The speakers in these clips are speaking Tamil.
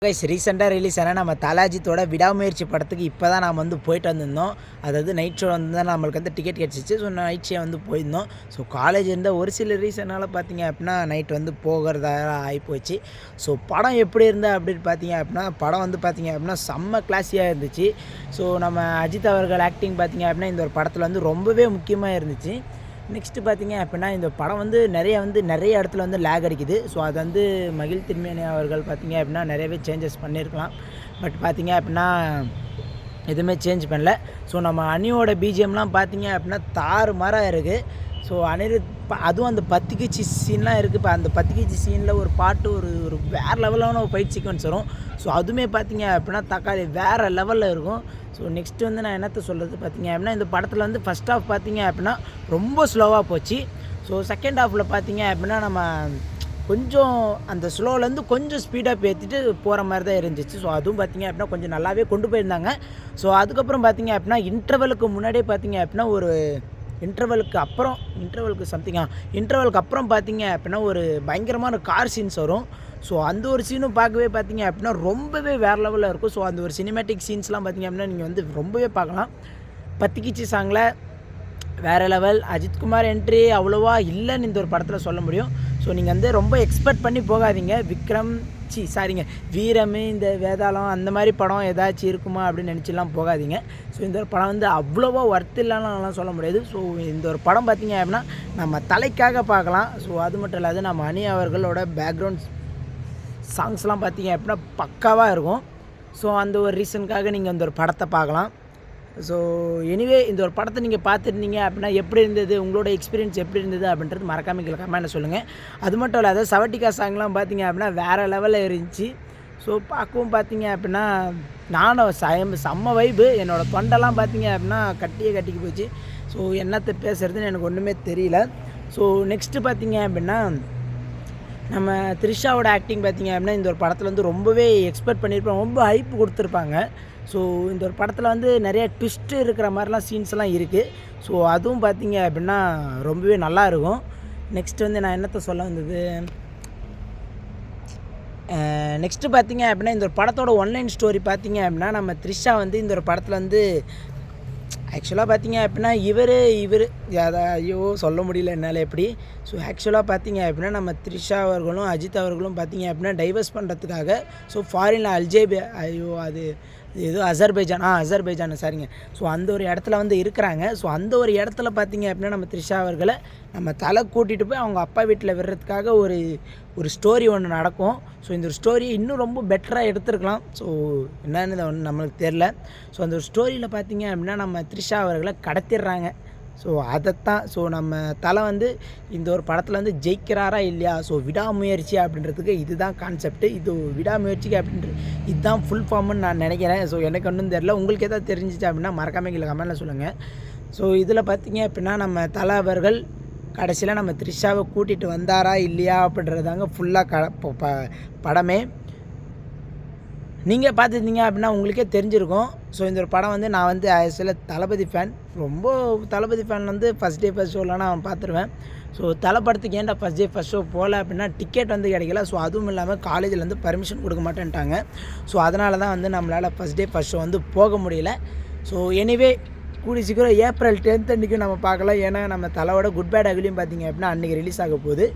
கைஸ் ரீசெண்டாக ரிலீஸ் ஆனால் நம்ம தலாஜித்தோட விடாமுயற்சி படத்துக்கு இப்போ தான் நாம் வந்து போயிட்டு வந்திருந்தோம். அதாவது நைட் ஷோ வந்து தான் நம்மளுக்கு வந்து டிக்கெட் கிடச்சிச்சு. ஸோ நைட் ஷோ வந்து போயிருந்தோம். ஸோ காலேஜ் இருந்த ஒரு சில ரீசனால் பார்த்தீங்க அப்படின்னா நைட் வந்து போகிறதாக ஆகிப்போச்சு. ஸோ படம் எப்படி இருந்தா அப்படின்னு பார்த்தீங்க அப்படின்னா படம் வந்து பார்த்தீங்க அப்படின்னா செம்ம கிளாஸியாக இருந்துச்சு. ஸோ நம்ம அஜித் அவர்கள் ஆக்டிங் பார்த்தீங்க அப்படின்னா இந்த ஒரு படத்தில் வந்து ரொம்பவே முக்கியமாக இருந்துச்சு. நெக்ஸ்ட்டு பார்த்தீங்க அப்படின்னா இந்த படம் வந்து நிறைய இடத்துல வந்து லேக் அடிக்குது. ஸோ அது வந்து மகிழ் திருமேனி அவர்கள் பார்த்தீங்க அப்படின்னா நிறையவே சேஞ்சஸ் பண்ணியிருக்கலாம். பட் பார்த்தீங்க அப்படின்னா எதுவுமே சேஞ்ச் பண்ணல. ஸோ நம்ம அனியோட பிஜிஎம்லாம் பார்த்தீங்க அப்படின்னா தாறுமாறாக இருக்குது. ஸோ அனிருத் அதுவும் அந்த பத்திக்கிச்சி சீன்லாம் இருக்குது. இப்போ அந்த பத்திக்கிச்சி சீனில் ஒரு பாட்டு ஒரு வேறு லெவலான ஒரு ஃபைட் சீக்வன்ஸ் வரும். ஸோ அதுவுமே பார்த்தீங்க அப்படின்னா தக்காளி வேறு லெவலில் இருக்கும். ஸோ நெக்ஸ்ட்டு வந்து நான் என்னத்தை சொல்கிறது பார்த்தீங்க அப்படின்னா இந்த படத்தில் வந்து ஃபஸ்ட் ஹாஃப் பார்த்தீங்க அப்படின்னா ரொம்ப ஸ்லோவாக போச்சு. ஸோ செகண்ட் ஹாஃபில் பார்த்தீங்க அப்படின்னா நம்ம கொஞ்சம் அந்த ஸ்லோலேருந்து கொஞ்சம் ஸ்பீடாக ஏற்றிட்டு போகிற மாதிரி தான் இருந்துச்சு. ஸோ அதுவும் பார்த்தீங்க அப்படின்னா கொஞ்சம் நல்லாவே கொண்டு போயிருந்தாங்க. ஸோ அதுக்கப்புறம் பார்த்தீங்க அப்படின்னா இன்டர்வலுக்கு முன்னாடியே பார்த்தீங்க அப்படின்னா ஒரு இன்டர்வலுக்கு அப்புறம் பார்த்தீங்க அப்படின்னா ஒரு பயங்கரமான கார் சீன்ஸ் வரும். ஸோ அந்த ஒரு சீனும் பார்க்கவே பார்த்தீங்க அப்படின்னா ரொம்பவே வேறு லெவலில் இருக்கும். ஸோ அந்த ஒரு சினிமேட்டிக் சீன்ஸ்லாம் பார்த்தீங்க அப்படின்னா நீங்கள் வந்து ரொம்பவே பார்க்கலாம். பத்திக்கிச்சி சாங்கில் வேறு லெவல். அஜித்குமார் என்ட்ரி அவ்வளோவா இல்லைன்னு இந்த ஒரு படத்தில் சொல்ல முடியும். ஸோ நீங்கள் வந்து ரொம்ப எக்ஸ்பெக்ட் பண்ணி போகாதீங்க. வீரம் இந்த வேதாளம் அந்த மாதிரி படம் ஏதாச்சும் இருக்குமா அப்படின்னு நினச்சிலாம் போகாதீங்க. ஸோ இந்த ஒரு படம் வந்து அவ்வளோவா ஒர்த் இல்லைன்னுலாம் சொல்ல முடியாது. ஸோ இந்த ஒரு படம் பார்த்திங்க அப்படின்னா நம்ம தலைக்காக பார்க்கலாம். ஸோ அது மட்டும் இல்லாது நம்ம அனி அவர்களோட பேக்ரவுண்ட் சாங்ஸ்லாம் பார்த்திங்க அப்படின்னா பக்காவாக இருக்கும். ஸோ அந்த ஒரு ரீசனுக்காக நீங்கள் இந்த ஒரு படத்தை பார்க்கலாம். ஸோ எனிவே இந்த ஒரு படத்தை நீங்கள் பார்த்துருந்தீங்க அப்படின்னா எப்படி இருந்தது, உங்களோட எக்ஸ்பீரியன்ஸ் எப்படி இருந்தது அப்படின்றது மறக்காமல் கீழே கமெண்ட்டில் சொல்லுங்கள். அது மட்டும் இல்லாத சவட்டிக்கா சாங்லாம் பார்த்தீங்க அப்படின்னா வேறு லெவலில் இருந்துச்சு. ஸோ பார்க்கவும் பார்த்தீங்க அப்படின்னா நானும் செம்ம வைப்பு. என்னோடய தொண்டெல்லாம் பார்த்தீங்க அப்படின்னா கட்டிக்கு போச்சு. ஸோ என்னத்தை பேசுகிறதுன்னு எனக்கு ஒன்றுமே தெரியல. ஸோ நெக்ஸ்ட்டு பார்த்தீங்க அப்படின்னா நம்ம த்ரிஷாவோட ஆக்டிங் பார்த்தீங்க அப்படின்னா இந்த ஒரு படத்தில் வந்து ரொம்பவே எக்ஸ்பெக்ட் பண்ணியிருப்பாங்க, ரொம்ப ஹைப் கொடுத்துருப்பாங்க. ஸோ இந்த ஒரு படத்தில் வந்து நிறைய ட்விஸ்ட்டு இருக்கிற மாதிரிலாம் சீன்ஸ்லாம் இருக்குது. ஸோ அதுவும் பார்த்தீங்க அப்படின்னா ரொம்பவே நல்லாயிருக்கும். நெக்ஸ்ட்டு வந்து நான் என்னத்தை சொல்ல வந்தது, நெக்ஸ்ட்டு பார்த்தீங்க அப்படின்னா இந்த ஒரு படத்தோட ஒன்லைன் ஸ்டோரி பார்த்தீங்க அப்படின்னா நம்ம த்ரிஷா வந்து இந்த ஒரு படத்தில் வந்து ஆக்சுவலாக பார்த்தீங்க அப்படின்னா இவர் ஐயோ சொல்ல முடியல என்னால் எப்படி. ஸோ ஆக்சுவலாக பார்த்தீங்க அப்படின்னா நம்ம த்ரிஷா அவர்களும் அஜித் அவர்களும் பார்த்தீங்க அப்படின்னா டைவர்ஸ் பண்ணுறதுக்காக ஸோ ஃபாரினில் அது ஏதோ அசர்பைஜான் சாரிங்க. ஸோ அந்த ஒரு இடத்துல வந்து இருக்கிறாங்க. ஸோ அந்த ஒரு இடத்துல பார்த்தீங்க அப்படின்னா நம்ம த்ரிஷா அவர்களை நம்ம தலை கூட்டிகிட்டு போய் அவங்க அப்பா வீட்டில் விடுறதுக்காக ஒரு ஸ்டோரி ஒன்று நடக்கும். ஸோ இந்த ஒரு ஸ்டோரியை இன்னும் ரொம்ப பெட்டராக எடுத்துருக்கலாம். ஸோ என்னன்னு ஒன்று நம்மளுக்கு தெரில. ஸோ அந்த ஒரு ஸ்டோரியில் பார்த்தீங்க அப்படின்னா நம்ம த்ரிஷா அவர்களை கடத்திடுறாங்க. ஸோ அதைத்தான் ஸோ நம்ம தலை வந்து இந்த ஒரு படத்தில் வந்து ஜெயிக்கிறாரா இல்லையா, ஸோ விடாமுயற்சி அப்படின்றதுக்கு இதுதான் கான்செப்ட்டு. இது விடாமுயற்சிக்கு அப்படின்றது இதுதான் ஃபுல் ஃபார்ம்னு நான் நினைக்கிறேன். ஸோ எனக்கு ஒன்றும் தெரில. உங்களுக்கு எதாவது தெரிஞ்சிச்சு அப்படின்னா மறக்காமல் கீழே கமெண்ட்டில் சொல்லுங்கள். ஸோ இதில் பார்த்தீங்க அப்படின்னா நம்ம தலை அவர்கள் கடைசியில் நம்ம த்ரிஷாவை கூட்டிகிட்டு வந்தாரா இல்லையா அப்படின்றதாங்க ஃபுல்லாக படமே. நீங்கள் பார்த்துருந்தீங்க அப்படின்னா உங்களுக்கே தெரிஞ்சிருக்கும். ஸோ இந்த ஒரு படம் வந்து நான் வந்து ஆக்சுவலாக தளபதி ஃபேன், ரொம்ப தளபதி ஃபேன் வந்து ஃபஸ்ட் டே ஃபஸ்ட் ஷோலாம் நான் பார்த்துருவேன். ஸோ தலை படத்துக்கு ஏன்டா ஃபஸ்ட் டே ஃபஸ்ட் ஷோ போகல அப்படின்னா டிக்கெட் வந்து கிடைக்கல. ஸோ அதுவும் இல்லாமல் காலேஜில் வந்து பர்மிஷன் கொடுக்க மாட்டேன்ட்டாங்க. ஸோ அதனால தான் வந்து நம்மளால் ஃபஸ்ட் டே ஃபஸ்ட் ஷோ வந்து போக முடியல. ஸோ எனிவே கூடி சீக்கிரம் April 10th அன்றைக்கும் நம்ம பார்க்கலாம். ஏன்னா நம்ம தலையோட குட் பேட் அகிலையும் பார்த்தீங்க அப்படின்னா அன்றைக்கி ரிலீஸ் ஆக போகுது.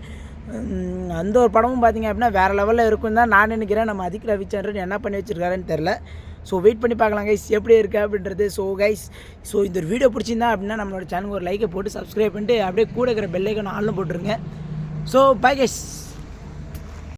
அந்த ஒரு படமும் பார்த்தீங்க அப்படின்னா வேறு லெவலில் இருக்கும் தான் நான் நினைக்கிறேன். நம்ம அதிக் ரவிச்சந்திரன் என்ன பண்ணி வச்சுருக்காருன்னு தெரில. ஸோ வெயிட் பண்ணி பார்க்கலாம் கைஸ் எப்படி இருக்குது அப்படின்றது. ஸோ இந்த ஒரு வீடியோ பிடிச்சிருந்தா அப்படின்னா நம்மளோட சேனலுக்கு ஒரு லைக்கை போட்டு சப்ஸ்கிரைப் பண்ணிட்டு அப்படியே கூட இருக்கிற பெல் ஐக்கான் ஆன்ல போட்டுருங்க. So bye guys.